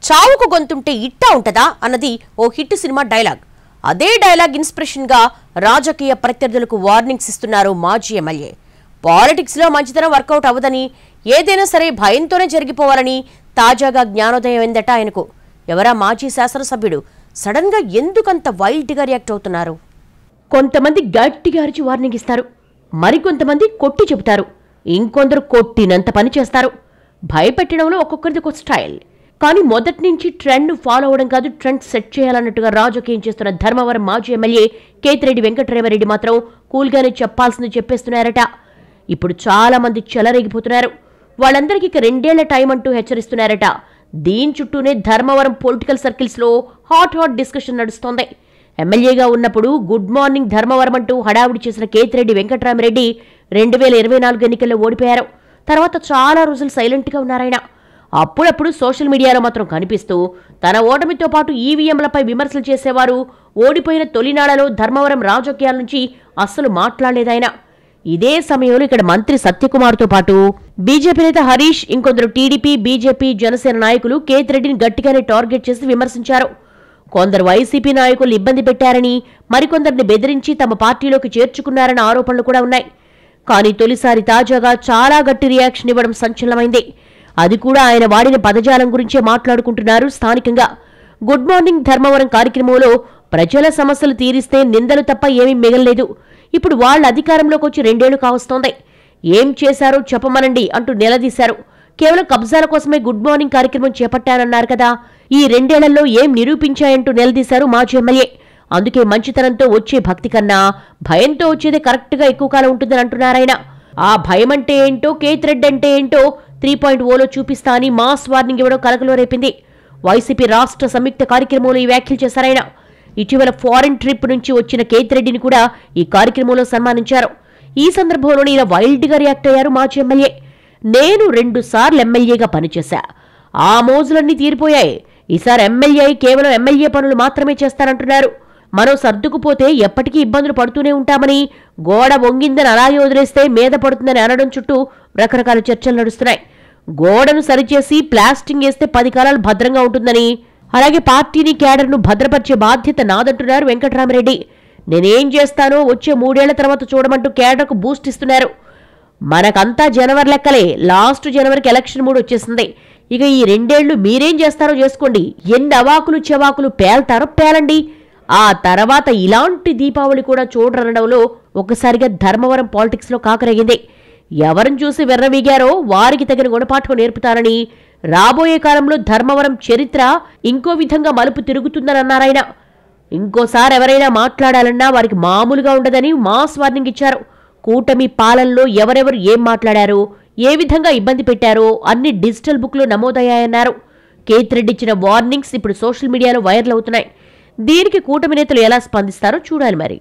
చావుకు గొంతుంటే ఇట్టా ఉంటదా అన్నది ఓ హిట్ సినిమా డైలాగ్. అదే డైలాగ్ ఇన్స్పిరేషన్ గా రాజకీయ ప్రత్యర్థులకు వార్నింగ్స్ ఇస్తున్నారు మాజీ ఎమ్మెల్యే. పాలిటిక్స్ లో మంచితనం వర్కౌట్ అవ్వదని, ఏదైనా సరే భయంతోనే జరిగిపోవాలని తాజాగా జ్ఞానోదయం అయిందట ఆయనకు. ఎవరా మాజీ శాసనసభ్యుడు సడన్ గా ఎందుకంత వైల్డ్ గా రియాక్ట్ అవుతున్నారు? కొంతమంది గట్టిగా అరిచి వార్నింగ్ ఇస్తారు, మరికొంతమంది కొట్టి చెబుతారు, ఇంకొందరు కొట్టినంత పని చేస్తారు. భయపెట్టడంలో ఒక్కొక్కరిది ఒక స్టైల్. కానీ మొదటి నుంచి ట్రెండ్ ఫాలో అవడం కాదు, ట్రెండ్ సెట్ చేయాలన్నట్టుగా రాజకీయం చేస్తున్న ధర్మవరం మాజీ ఎమ్మెల్యే కేతిరెడ్డి వెంకటరామరెడ్డి మాత్రం కూల్గానే చెప్పాల్సింది చెప్పేస్తున్నారట. ఇప్పుడు చాలా మంది చెలరేగిపోతున్నారు. వాళ్ళందరికీ ఇక 2 ఏళ్ల టైం అంటూ హెచ్చరిస్తున్నారట. దీని చుట్టూనే ధర్మవరం పొలిటికల్ సర్కిల్స్ లో హాట్ డిస్కషన్ నడుస్తోంది. ఎమ్మెల్యేగా ఉన్నప్పుడు గుడ్ మార్నింగ్ ధర్మవరం అంటూ హడావుడి చేసిన కేతిరెడ్డి వెంకటరామరెడ్డి 2024 ఎన్నికల్లో ఓడిపోయారు. తర్వాత చాలా రోజులు సైలెంట్గా ఉన్నారాయన. అప్పుడప్పుడు సోషల్ మీడియాలో మాత్రం కనిపిస్తూ తన ఓటమితో పాటు ఈవీఎంలపై విమర్శలు చేసేవారు. ఓడిపోయిన తొలినాళ్లలో ధర్మవరం రాజకీయాల నుంచి అస్సలు మాట్లాడలేదాయన. ఇదే సమయంలో ఇక్కడ మంత్రి సత్యకుమార్తో పాటు బీజేపీ నేత హరీష్, ఇంకొందరు టీడీపీ, బీజేపీ, జనసేన నాయకులు కేతిరెడ్డిని గట్టిగానే టార్గెట్ చేసి విమర్శించారు. కొందరు వైసీపీ నాయకులు ఇబ్బంది పెట్టారని, మరికొందరిని బెదిరించి తమ పార్టీలోకి చేర్చుకున్నారన్న ఆరోపణలు కూడా ఉన్నాయి. కానీ తొలిసారి తాజాగా చాలా గట్టి రియాక్షన్ ఇవ్వడం సంచలనమైంది. అది కూడా ఆయన వాడిన పదజాలం గురించే మాట్లాడుకుంటున్నారు స్థానికంగా. గుడ్ మార్నింగ్ ధర్మవరం కార్యక్రమంలో ప్రజల సమస్యలు తీరిస్తే నిందలు తప్ప ఏమీ మిగలలేదు. ఇప్పుడు వాళ్ళ అధికారంలోకి వచ్చి 2 ఏళ్లు కావస్తోంది. ఏం చేశారో చెప్పమనండి అంటూ నిలదీశారు. కేవలం కబ్జాల కోసమే గుడ్ మార్నింగ్ కార్యక్రమం చేపట్టారన్నారు కదా, ఈ 2 ఏళ్లలో ఏం నిరూపించాయంటూ నిలదీశారు మాజీ ఎమ్మెల్యే. అందుకే మంచితనంతో వచ్చే భక్తి కన్నా భయంతో వచ్చేదే కరెక్ట్గా ఎక్కువ కాలం ఉంటుందని అంటున్నారాయన. ఆ భయం అంటే ఏంటో, కేతిరెడ్డి అంటే ఏంటో 3.0లో చూపిస్తా అని మాస్ వార్నింగ్ ఇవ్వడం కలకలో రేపింది. వైసీపీ రాష్ట్ర సంయుక్త కార్యక్రమంలో ఈ వ్యాఖ్యలు చేశారాయన. ఇటీవల ఫారిన్ ట్రిప్ నుంచి వచ్చిన కేతిరెడ్డిని కూడా ఈ కార్యక్రమంలో సన్మానించారు. ఈ సందర్భంలోనే ఇలా వైల్డ్ గా రియాక్ట్ అయ్యారు మాజీ ఎమ్మెల్యే. నేను 2 సార్లు ఎమ్మెల్యేగా పనిచేశా, ఆ మోజులన్నీ తీరిపోయాయి. ఈసారి ఎమ్మెల్యే కేవలం ఎమ్మెల్యే పనులు మాత్రమే చేస్తారంటున్నారు. మనం సర్దుకుపోతే ఎప్పటికీ ఇబ్బందులు పడుతూనే ఉంటామని, గోడ వంగిందని అలాగే వదిలేస్తే మీద పడుతుందని అనడం చుట్టూ రకరకాల చర్చలు నడుస్తున్నాయి. గోడను సరిచేసి ప్లాస్టింగ్ వేస్తే 10 కాలాలు భద్రంగా ఉంటుందని, అలాగే పార్టీని, క్యాడర్ను భద్రపరిచే బాధ్యత నాదంటున్నారు వెంకటరామరెడ్డి. నేనేం చేస్తానో వచ్చే 3 ఏళ్ల తర్వాత చూడమంటూ క్యాడర్కు బూస్ట్ ఇస్తున్నారు. మనకంతా జనవరి లెక్కలే, లాస్ట్ జనవరికి ఎలక్షన్ మూడ్ వచ్చేసింది. ఇక ఈ 2 ఏళ్లు మీరేం చేస్తారో చేసుకోండి, ఎన్ని అవాకులు చెవాకులు పేల్తారో పేలండి, ఆ తర్వాత ఇలాంటి దీపావళి కూడా చూడరనడంలో ఒక్కసారిగా ధర్మవరం పాలిటిక్స్ లో కాకరేగింది. ఎవరిని చూసి వెర్రవీగారో వారికి తగిన గుణపాఠం నేర్పుతారని, రాబోయే కాలంలో ధర్మవరం చరిత్ర ఇంకో విధంగా మలుపు తిరుగుతుందని అన్నారాయన. ఇంకోసారి ఎవరైనా మాట్లాడాలన్నా వారికి మామూలుగా ఉండదని మాస్ వార్నింగ్ ఇచ్చారు. కూటమి పాలనలో ఎవరెవరు ఏం మాట్లాడారో, ఏ విధంగా ఇబ్బంది పెట్టారో అన్ని డిజిటల్ బుక్లో నమోదయ్యాయన్నారు. కేతిరెడ్డి ఇచ్చిన వార్నింగ్స్ ఇప్పుడు సోషల్ మీడియాలో వైరల్ అవుతున్నాయి. దీనికి కూటమి నేతలు ఎలా స్పందిస్తారో చూడాలి మరి.